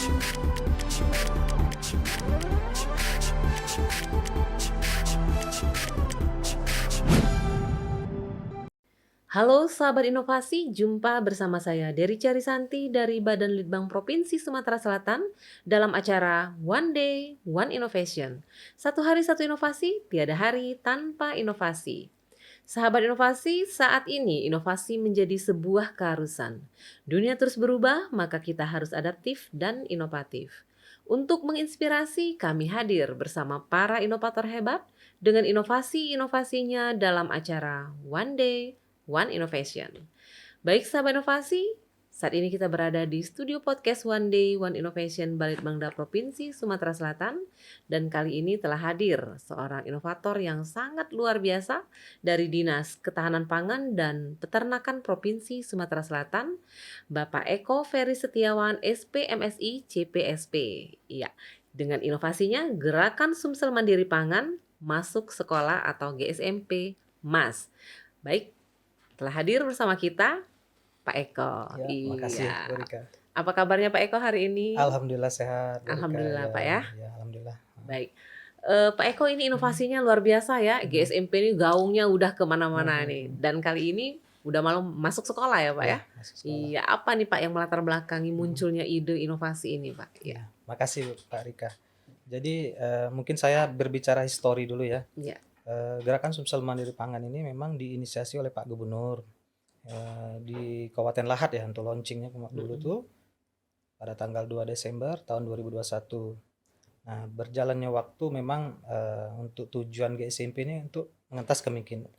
Halo sahabat inovasi, jumpa bersama saya Dery Carisanti dari Badan Litbang Provinsi Sumatera Selatan dalam acara One Day, One Innovation. Satu hari satu inovasi, tiada hari tanpa inovasi. Sahabat inovasi, saat ini inovasi menjadi sebuah keharusan. Dunia terus berubah, maka kita harus adaptif dan inovatif. Untuk menginspirasi, kami hadir bersama para inovator hebat dengan inovasi-inovasinya dalam acara One Day, One Innovation. Baik sahabat inovasi, saat ini kita berada di studio podcast One Day One Innovation Balitbangda Provinsi Sumatera Selatan, dan kali ini telah hadir seorang inovator yang sangat luar biasa dari Dinas Ketahanan Pangan dan Peternakan Provinsi Sumatera Selatan, Bapak Eko Ferry Setiawan SPMSI CPSP. Iya, dengan inovasinya Gerakan Sumsel Mandiri Pangan Masuk Sekolah atau GSMP MAS. Baik, telah hadir bersama kita Pak Eko. Ya, makasih Iya. Bu Rika. Apa kabarnya Pak Eko hari ini? Alhamdulillah sehat Bu Rika. Alhamdulillah Pak ya. Ya, alhamdulillah. Baik. Pak Eko, ini inovasinya luar biasa ya. GSMP ini gaungnya udah kemana-mana nih. Dan kali ini udah malam masuk sekolah ya Pak ya? Masuk sekolah. Iya, apa nih Pak yang melatar belakangi munculnya ide inovasi ini Pak? Ya, makasih Pak Rika. Jadi mungkin saya berbicara histori dulu ya. Iya. Gerakan Sumsel Mandiri Pangan ini memang diinisiasi oleh Pak Gubernur di Kabupaten Lahat ya, untuk launchingnya dulu tuh pada tanggal 2 Desember tahun 2021. Nah, berjalannya waktu memang untuk tujuan GSMP ini untuk mengentas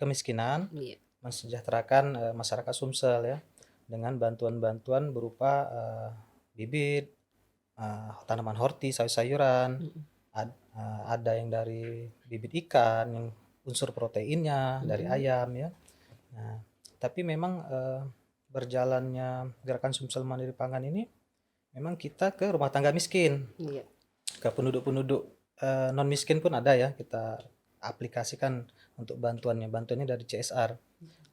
kemiskinan, Iya. mensejahterakan masyarakat Sumsel ya, dengan bantuan-bantuan berupa bibit, tanaman horti, sayur-sayuran, ada yang dari bibit ikan, yang unsur proteinnya dari ayam ya. Nah, tapi memang berjalannya Gerakan Sumsel Mandiri Pangan ini memang kita ke rumah tangga miskin, Iya. ke penduduk-penduduk non miskin pun ada ya, kita aplikasikan untuk bantuannya dari CSR.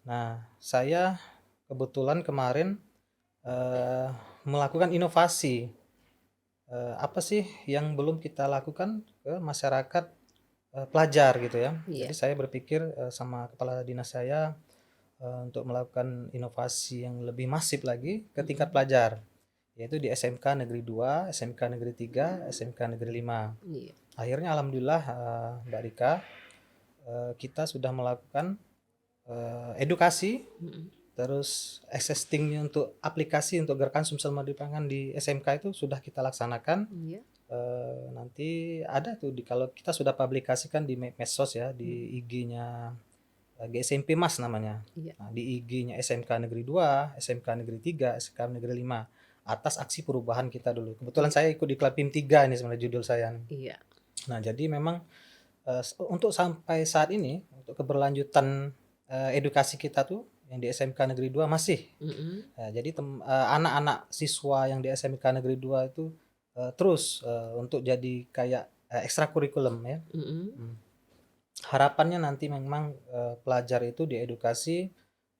Nah, saya kebetulan kemarin melakukan inovasi. Apa sih yang belum kita lakukan ke masyarakat pelajar gitu ya. Iya. Jadi saya berpikir sama kepala dinas saya untuk melakukan inovasi yang lebih masif lagi ke tingkat pelajar, yaitu di SMK Negeri 2, SMK Negeri 3, SMK Negeri 5. Iya. Akhirnya alhamdulillah Mbak Rika, kita sudah melakukan edukasi, terus existingnya untuk aplikasi untuk Gerakan Sumsel Mandiri Pangan di SMK itu sudah kita laksanakan. Iya. Nanti ada tuh kalau kita sudah publikasikan di medsos ya, di IG-nya GSMP MAS namanya. Iya. Nah, di IG-nya SMK Negeri 2, SMK Negeri 3, SMK Negeri 5 atas aksi perubahan kita dulu. Kebetulan saya ikut di Klapim 3 ini sebenarnya judul saya. Iya. Nah, jadi memang untuk sampai saat ini untuk keberlanjutan edukasi kita tuh yang di SMK Negeri 2 masih. Jadi anak-anak siswa yang di SMK Negeri 2 itu terus untuk jadi kayak ekstrakurikulum ya. Harapannya nanti memang pelajar itu diedukasi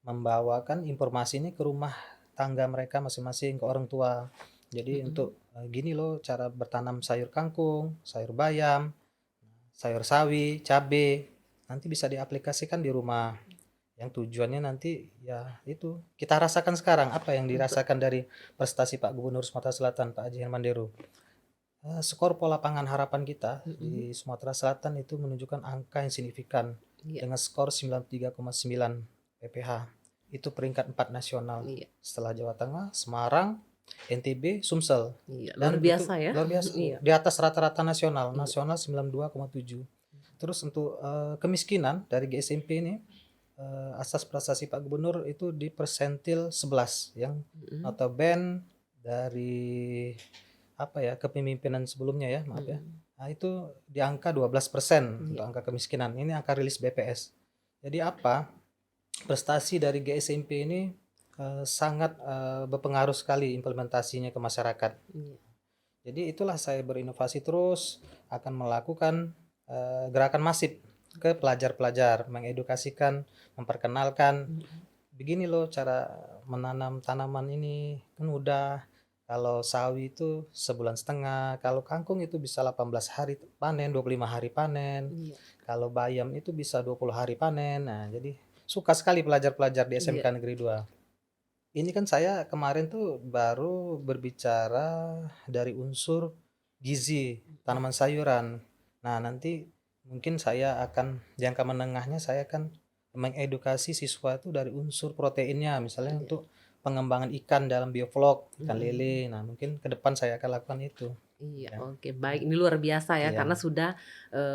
membawakan informasi ini ke rumah tangga mereka masing-masing, ke orang tua. Jadi untuk gini loh cara bertanam sayur kangkung, sayur bayam, sayur sawi, cabai, nanti bisa diaplikasikan di rumah. Yang tujuannya nanti ya itu kita rasakan sekarang apa yang dirasakan dari prestasi Pak Gubernur Sumatera Selatan, Pak Haji Herman Deru. Skor pola pangan harapan kita di Sumatera Selatan itu menunjukkan angka yang signifikan dengan skor 93,9 pph. Itu peringkat 4 nasional. Setelah Jawa Tengah, Semarang, NTB, Sumsel. Luar biasa ya. Luar biasa. Di atas rata-rata nasional. Nasional 92,7. Terus untuk kemiskinan dari GSMP ini, asas prestasi Pak Gubernur itu di persentil 11 yang notabene dari kepemimpinan sebelumnya ya, maaf ya. Nah, itu di angka 12% untuk angka kemiskinan. Ini angka rilis BPS. Jadi prestasi dari GSMP ini sangat berpengaruh sekali implementasinya ke masyarakat. Jadi itulah saya berinovasi terus akan melakukan gerakan masif ke pelajar-pelajar, mengedukasikan, memperkenalkan begini loh cara menanam tanaman ini kan mudah, Kalau sawi itu sebulan setengah, kalau kangkung itu bisa 18 hari panen, 25 hari panen. Iya. Kalau bayam itu bisa 20 hari panen. Nah, jadi suka sekali pelajar-pelajar di Iya. SMK Negeri 2. Ini kan saya kemarin tuh baru berbicara dari unsur gizi Mhm. tanaman sayuran. Nah, nanti mungkin saya akan jangka menengahnya saya akan mengedukasi siswa itu dari unsur proteinnya, misalnya Iya. untuk pengembangan ikan dalam bioflok, ikan Mhm. lele. Nah, mungkin ke depan saya akan lakukan itu. Iya, Ya. oke, baik. Ini luar biasa ya, karena Iya. sudah,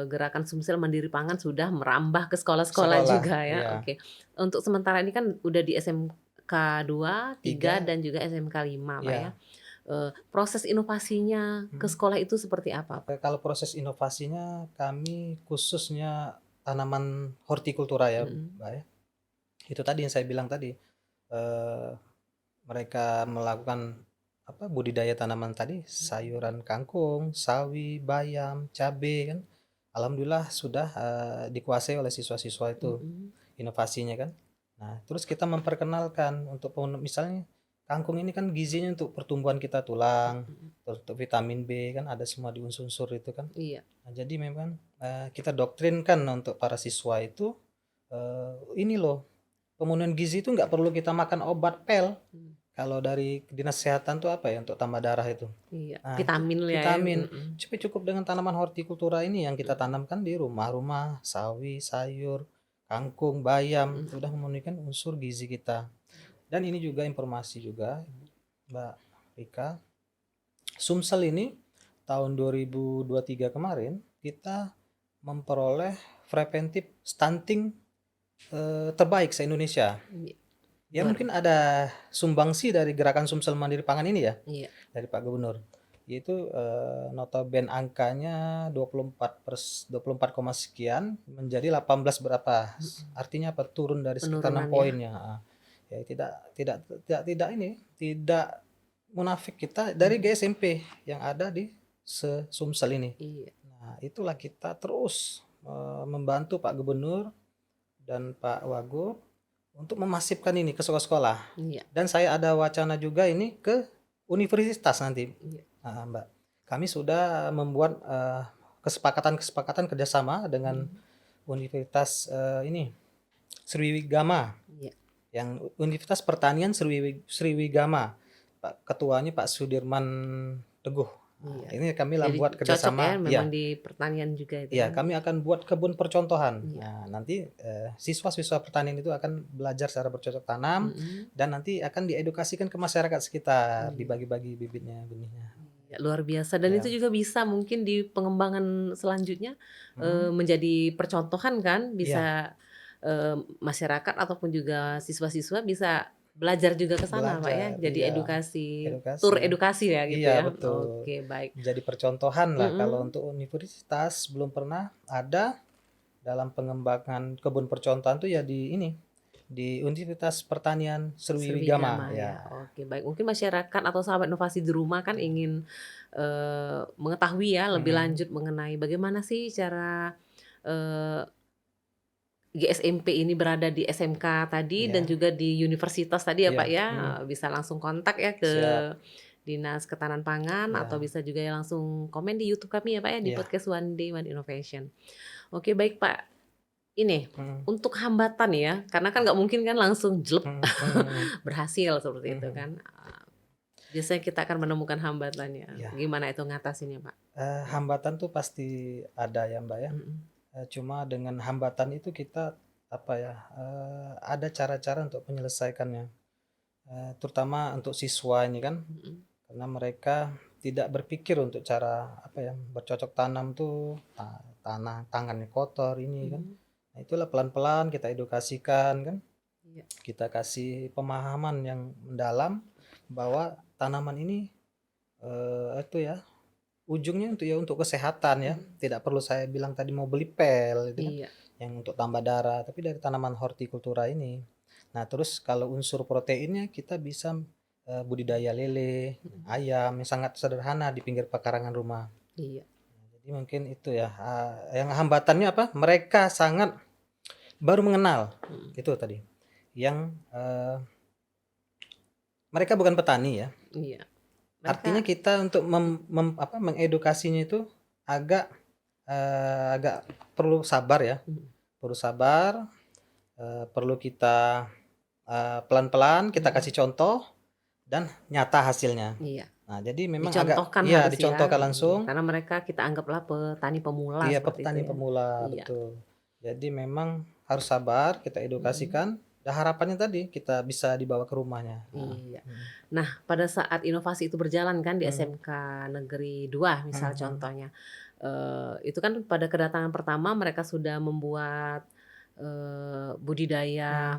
gerakan Sumsel Mandiri Pangan sudah merambah ke sekolah-sekolah Sekolah, juga ya, iya. oke. Untuk sementara ini kan udah di SMK 2, 3, 3, dan juga SMK 5, Pak, ya. iya. Proses inovasinya ke Mhm. sekolah itu seperti apa, Pak? Kalau proses inovasinya kami khususnya tanaman hortikultura ya, Mhm. Mbak, ya. Itu tadi yang saya bilang tadi, eee, mereka melakukan budidaya tanaman tadi, Mhm. sayuran kangkung, sawi, bayam, cabe kan. Alhamdulillah sudah, dikuasai oleh siswa-siswa itu Mhm. inovasinya kan. Nah, terus kita memperkenalkan untuk misalnya kangkung ini kan gizinya untuk pertumbuhan kita tulang, Mhm. terus untuk vitamin B kan ada semua di unsur-unsur itu kan. Iya. Nah, jadi memang, kita doktrinkan untuk para siswa itu, ini loh, pemenuhan gizi itu nggak perlu kita makan obat pel. Mmm. Kalau dari dinas kesehatan tuh apa ya, untuk tambah darah itu. Iya, Nah, itu vitamin ya, vitamin, mhm. tapi cukup dengan tanaman hortikultura ini yang kita Mhm. tanamkan di rumah-rumah, sawi, sayur, kangkung, bayam, Mhm. sudah memenuhi unsur gizi kita. Dan ini juga informasi juga, Mbak Rika, Sumsel ini tahun 2023 kemarin kita memperoleh preventif stunting terbaik se-Indonesia. Iya, Ya luar mungkin ada sumbangsi dari gerakan Sumsel Mandiri Pangan ini ya, iya. dari Pak Gubernur. Yaitu notabene angkanya 24 koma sekian menjadi 18 berapa. Mhm. Artinya apa? Turun dari sekitar 6 Penurunan ya? poin ya. Ya tidak tidak tidak tidak ini, tidak munafik kita dari Mhm. GSMP yang ada di Sumsel ini. Iya. Nah, itulah kita terus membantu Pak Gubernur dan Pak Wagub untuk memasifkan ini ke sekolah-sekolah. Iya. Dan saya ada wacana juga ini ke universitas nanti, Iya. Mbak. Kami sudah membuat kesepakatan-kesepakatan kerjasama dengan Mhm. Universitas ini Sriwigama, Iya. yang Universitas Pertanian Sriwigama. Pak ketuanya Pak Sudirman Teguh. Nah, Iya. ini kami Jadi buat cocok ya, kerjasama, memang ya. di pertanian juga itu Iya, kan? kami akan buat kebun percontohan. Iya. Nah, nanti siswa-siswa pertanian itu akan belajar secara bercocok tanam Mhm. dan nanti akan diedukasikan ke masyarakat sekitar, Iya. dibagi-bagi bibitnya, benihnya. Iya, luar biasa, dan itu Ya. juga bisa mungkin di pengembangan selanjutnya, Mhm. menjadi percontohan kan, Iya, bisa, masyarakat ataupun juga siswa-siswa bisa belajar juga ke sana, Pak, ya. belajar, Jadi iya, edukasi, tur edukasi. edukasi ya gitu Iya, ya. betul. Oke, baik. Jadi percontohan lah kalau Mhm. untuk universitas belum pernah ada dalam pengembangan kebun percontohan tuh ya di ini, di Universitas Pertanian Sriwigama, Sriwigama ya, ya. oke, baik. Mungkin masyarakat atau sahabat inovasi di rumah kan ingin, mengetahui ya lebih Mhm, lanjut mengenai bagaimana sih cara, eee, GSMP ini berada di SMK tadi dan iya, juga di universitas tadi ya, Pak, iya, ya, bisa langsung kontak ya ke siap, Dinas Ketahanan Pangan atau iya, bisa juga ya langsung komen di YouTube kami ya, Pak, ya, di iya, podcast One Day One Innovation. Oke, baik, Pak. Ini, mhm, untuk hambatan ya, karena kan nggak mungkin kan langsung jelep mhm, mhm, berhasil seperti itu mhm, kan, biasanya kita akan menemukan hambatannya. iya, Gimana itu ngatasinnya, Pak? hambatan tuh pasti ada ya, Mbak, ya, Mhm. cuma dengan hambatan itu kita, apa ya, ada cara-cara untuk menyelesaikannya, terutama untuk siswa ini kan, Mhm. karena mereka tidak berpikir untuk cara, apa ya, bercocok tanam tuh, tanah tangannya kotor ini kan. Mhm. Nah, itulah pelan-pelan kita edukasikan kan, Iya. kita kasih pemahaman yang mendalam bahwa tanaman ini, itu ya, ujungnya untuk ya untuk kesehatan ya, Mhm. tidak perlu saya bilang tadi mau beli pel itu kan, Iya. yang untuk tambah darah, tapi dari tanaman hortikultura ini. Nah, terus kalau unsur proteinnya kita bisa, budidaya lele, Mhm. ayam yang sangat sederhana di pinggir pekarangan rumah. Iya. Jadi mungkin itu ya, yang hambatannya apa, mereka sangat baru mengenal, Mhm. itu tadi, yang, mereka bukan petani ya, Iya. Artinya Mereka kita untuk mengedukasinya itu agak, agak perlu sabar ya, mhm perlu sabar, perlu kita, pelan-pelan kita mhm, kasih contoh dan nyata hasilnya. iya. Nah, jadi memang agak Dicontohkan iya, harus ya, dicontohkan langsung. karena mereka kita anggaplah petani pemula Iya, seperti itu petani ya. pemula, Iya, betul. Jadi memang harus sabar, kita mhm, edukasikan, dan harapannya tadi kita bisa dibawa ke rumahnya. Heeh, iya. mhm, Nah, pada saat inovasi itu berjalan kan di mhm, SMK Negeri 2 mhm misal mhm, contohnya, itu kan pada kedatangan pertama mereka sudah membuat, budidaya,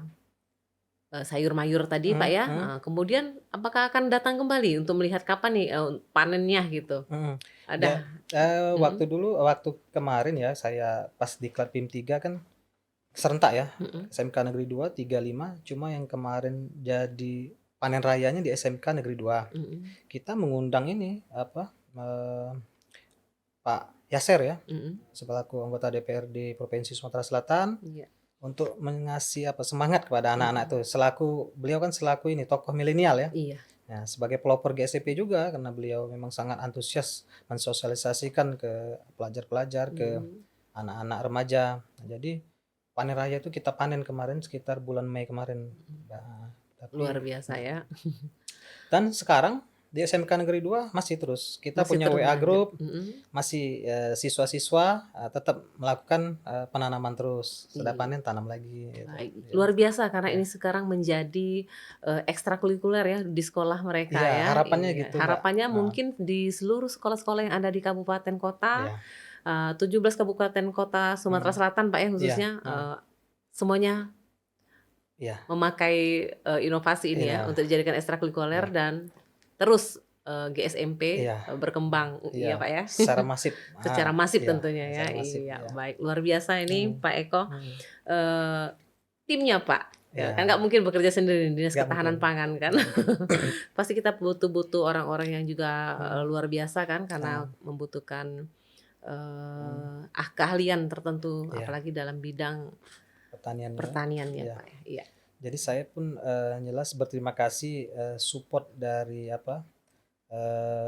mhm, sayur mayur tadi Pak mhm ya, mhm, kemudian apakah akan datang kembali untuk melihat kapan nih, panennya gitu? mhm. Ja Ada waktu mhm dulu waktu kemarin ya, saya pas di Klatim 3 kan serentak ya, mhm SMK Negeri 2 3 5, cuma yang kemarin jadi panen rayanya di SMK Negeri 2. mhm Kita mengundang ini, apa, Pak Yaser ya, mhm, selaku anggota DPRD Provinsi Sumatera Selatan, iya, untuk mengasih apa, semangat kepada anak-anak mhm, tuh, selaku beliau kan selaku ini tokoh milenial ya. iya, Nah, sebagai pelopor GSP juga karena beliau memang sangat antusias mensosialisasikan ke pelajar-pelajar, ke mhm, anak-anak remaja. Nah, jadi panen raya itu kita panen kemarin sekitar bulan Mei kemarin, mhm, Mbak, luar tapi biasa ya, dan sekarang di SMK Negeri 2 masih terus, kita masih punya terus WA berlanjut, group, mhm, masih, siswa-siswa, tetap melakukan, penanaman terus, sudah iya. panen tanam lagi gitu, Baik, iya. luar biasa karena Iya. ini sekarang menjadi, ekstrakurikuler ya di sekolah mereka Iya, ya, harapannya iya. gitu, Mbak. Harapannya Heeh, mungkin di seluruh sekolah-sekolah yang ada di kabupaten kota, iya, 17 kabupaten kota Sumatera mhm, Selatan, Pak, ya iya, khususnya, heeh, semuanya iya, memakai, inovasi ini ya iya, untuk dijadikan ekstrakurikuler iya, dan terus, GSMP, iya, berkembang, iya, iya, Pak, ya. secara masif, Secara masif iya, tentunya ya, secara masif, iya, iya, baik. Luar biasa ini mhm, Pak Eko, mhm, eee timnya, Pak, ya kan nggak iya, mungkin bekerja sendiri Dinas nggak mungkin, Ketahanan Pangan kan. nggak mungkin, Pasti kita butuh-butuh orang-orang yang juga, mhm, luar biasa kan karena heeh, membutuhkan, mhm, keahlian tertentu iya, apalagi dalam bidang pertaniannya, pertanian ya, iya. Pak, ya. Iya. Jadi saya pun, jelas berterima kasih, support dari apa,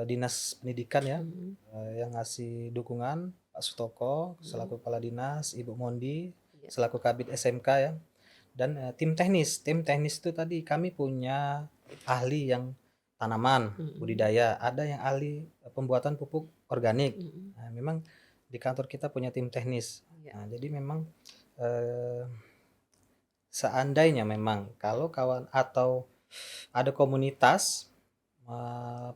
Dinas Pendidikan ya, Mhm yang ngasih dukungan, Pak Sutoko mhm, selaku Kepala Dinas, Ibu Mondi iya selaku Kabid SMK ya, dan, tim teknis. Tim teknis itu tadi kami punya ahli yang tanaman, mhm budidaya, ada yang ahli, pembuatan pupuk organik. mhm, Nah, memang di kantor kita punya tim teknis. iya Nah, jadi memang, eee, seandainya memang kalau kawan atau ada komunitas,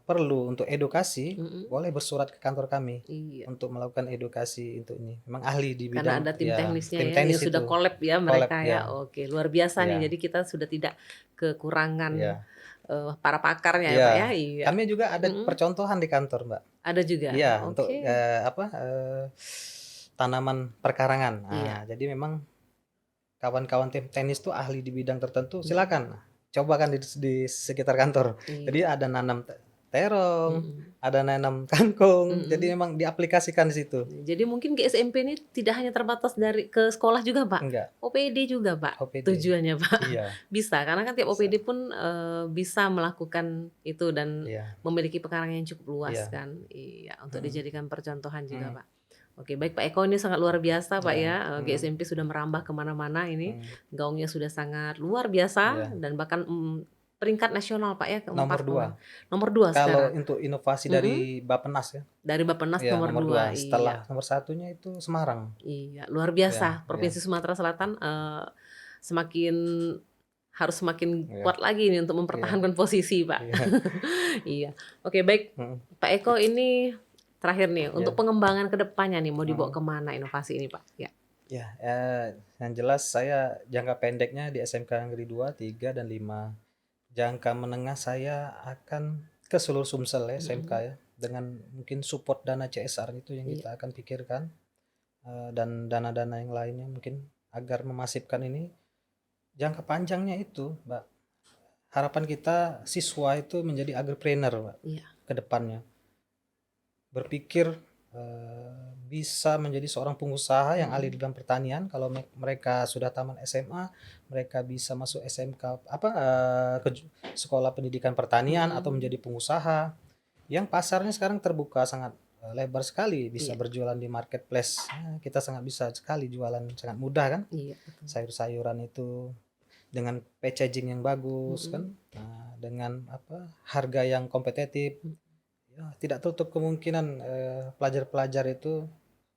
perlu untuk edukasi, mhm, boleh bersurat ke kantor kami iya. untuk melakukan edukasi untuk ini. Memang ahli di Karena bidang ada tim ya, teknisnya tim ya, yang teknis sudah itu, collab ya collab mereka ya, ya, oke luar biasa nih iya, jadi kita sudah tidak kekurangan, iya, para pakarnya ya, Pak, ya, iya. iya, Kami juga ada mhm, percontohan di kantor, Mbak. ada juga? Iya, untuk, Oke, tanaman perkarangan. Nah, iya, jadi memang kawan-kawan tim teknis tuh ahli di bidang tertentu, mhm, silakan coba kan di sekitar kantor. Jadi iya, ada nanam terong, mhm ada nanam kangkung, jadi mhm. memang diaplikasikan di situ. Jadi mungkin GSMP ini tidak hanya terbatas dari ke sekolah juga, Pak? Enggak, OPD juga, Pak, OPD. tujuannya, Pak? Iya, Bisa, karena kan tiap bisa. OPD pun, bisa melakukan itu dan Iya, memiliki pekarangan yang cukup luas iya, kan. Iya, untuk mhm, dijadikan percontohan juga, mhm, Pak. Oke, baik Pak Eko ini sangat luar biasa, Pak, iya, ya, mhm, GSMP sudah merambah ke mana-mana ini, mhm, gaungnya sudah sangat luar biasa iya. dan bahkan, peringkat nasional, Pak, ya, Nomor keempat 2 kalau nomor 2 kalau sekarang? untuk inovasi dari Mhm, Bappenas ya. dari Bappenas Iya, nomor nomor 2 2 setelah iya. nomor satunya itu Semarang. Iya, luar Iya, biasa. iya, Provinsi Sumatera Selatan, semakin harus semakin iya, kuat lagi nih untuk iya, mempertahankan posisi, Pak. iya, Iya. Oke, baik, mhm, Pak Eko ini terakhir nih, untuk iya, pengembangan ke depannya nih, mau dibawa mhm. kemana inovasi ini, Pak? Ya. Ya, yang jelas saya jangka pendeknya di SMK Negeri 2, 3, dan 5. Jangka menengah saya akan ke seluruh Sumsel ya, SMK Mhm, ya, dengan mungkin support dana CSR itu yang iya, kita akan pikirkan, dan dana-dana yang lainnya mungkin agar memasifkan ini. Jangka panjangnya itu, Mbak, harapan kita siswa itu menjadi agripreneur, Mbak, iya, ke depannya. Berpikir, bisa menjadi seorang pengusaha yang ahli di mhm, bidang pertanian kalau mereka sudah tamat SMA, mereka bisa masuk SMK apa, sekolah pendidikan pertanian atau mhm, menjadi pengusaha. yang pasarnya sekarang terbuka sangat lebar sekali, bisa Iya. berjualan di marketplace. Kita sangat bisa sekali jualan, sangat mudah kan, Iya, betul. sayur-sayuran itu dengan packaging yang bagus Mhm. kan, dengan harga yang kompetitif. Mhm. Ya, tidak tutup kemungkinan, pelajar-pelajar itu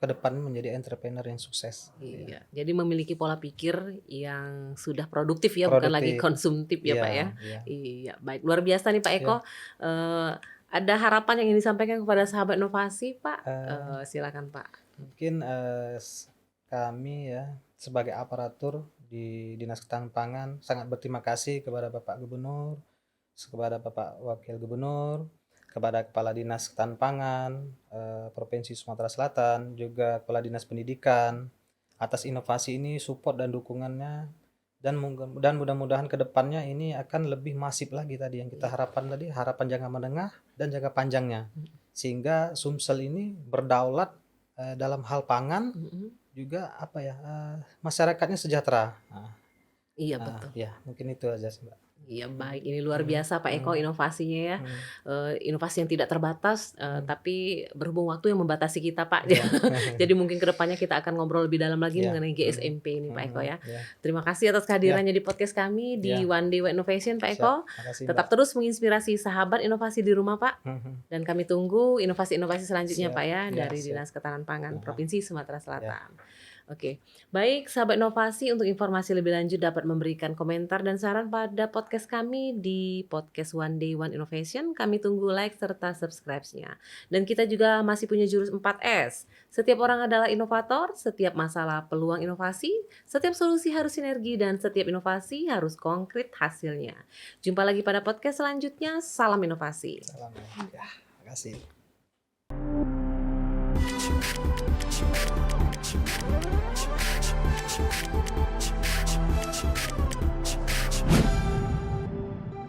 ke depan menjadi entrepreneur yang sukses. Iya. Iya, jadi memiliki pola pikir yang sudah produktif ya, bukan lagi Produktif. konsumtif ya, Iya Pak, ya. iya. Iya, baik, luar biasa nih Pak Eko, Iya. ada harapan yang ingin disampaikan kepada sahabat inovasi, Pak? Eee, Silakan, Pak. mungkin, kami ya sebagai aparatur di Dinas Ketahanan Pangan sangat berterima kasih kepada Bapak Gubernur, kepada Bapak Wakil Gubernur, kepada Kepala Dinas Ketahanan Pangan, Provinsi Sumatera Selatan, juga Kepala Dinas Pendidikan, atas inovasi ini, support dan dukungannya, dan mudah-mudahan ke depannya ini akan lebih masif lagi tadi yang kita Iya. harapkan tadi, harapan jangka menengah dan jangka panjangnya. Mhm. Sehingga Sumsel ini berdaulat, dalam hal pangan, Mhm. juga masyarakatnya sejahtera. Iya, betul. Ya mungkin itu aja sih, Mbak. Iya, baik, ini luar Mhm biasa Pak Eko mhm inovasinya ya, mhm inovasi yang tidak terbatas, mhm. tapi berhubung waktu yang membatasi kita, Pak. Iya. Jadi mungkin ke depannya kita akan ngobrol lebih dalam lagi Iya. mengenai Mhm GSMP ini, Pak Eko mhm. ya. Iya Terima kasih atas iya kehadirannya di podcast kami di iya. One Day One Innovation, Pak Siap. Eko. Makasih, Mbak. Tetap terus menginspirasi sahabat inovasi di rumah, Pak. Mhm. Dan kami tunggu inovasi-inovasi selanjutnya, Siap. Pak ya, Iya, dari siap. Dinas Ketahanan Pangan Heeh. Provinsi Sumatera Iya. Selatan. Oke, baik sahabat inovasi, untuk informasi lebih lanjut dapat memberikan komentar dan saran pada podcast kami di podcast One Day One Innovation. Kami tunggu like serta subscribe-nya. Dan kita juga masih punya jurus 4S. Setiap orang adalah inovator, setiap masalah peluang inovasi, setiap solusi harus sinergi, dan setiap inovasi harus konkret hasilnya. Jumpa lagi pada podcast selanjutnya. Salam inovasi. Salam ya. Makasih.